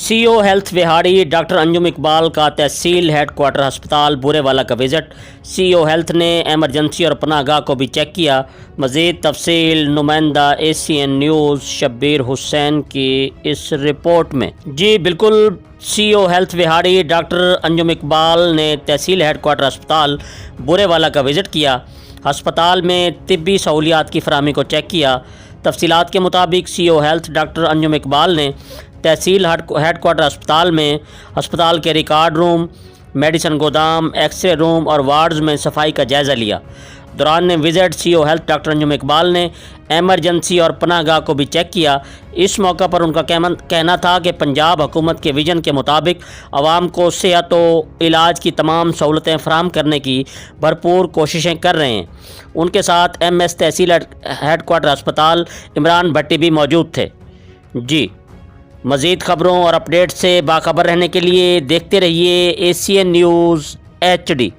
CO health Vehari doctor Anjum Iqbal का तहसील headquarter अस्पताल बुरेवाला का विज़िट। सीओ हेल्थ ने एमरजेंसी और पनाहगाह को भी चेक किया। मज़ीद तफसील नुमाइंदा ACN न्यूज़ शब्बीर हुसैन की इस रिपोर्ट में। जी बिल्कुल, CO health Vehari doctor Anjum Iqbal ने तहसील हेडक्वार्टर अस्पताल बुरेवाला का विज़िट किया। अस्पताल में तिब्बी सहूलियात की फराहमी को चेक किया। तफसीलात के मुताबिक CO health doctor Anjum Iqbal ने तहसील हेडक्वार्टर अस्पताल में अस्पताल के रिकॉर्ड रूम, मेडिसन गोदाम, एक्सरे रूम और वार्ड्स में सफाई का जायज़ा लिया। दौरान visit CO health doctor Anjum Iqbal ने एमरजेंसी और पनाहगाह को भी चेक किया। इस मौका पर उनका कहना था कि पंजाब हुकूमत के विजन के मुताबिक आवाम को सेहत व इलाज की तमाम सहूलतें फराहम करने की भरपूर कोशिशें कर रहे हैं। उनके साथ MS तहसील हेडक्वार्टर अस्पताल इमरान भट्टी भी मौजूद थे। जी, मज़ीद ख़बरों और अपडेट से बाखबर रहने के लिए देखते रहिए ACN न्यूज़ HD।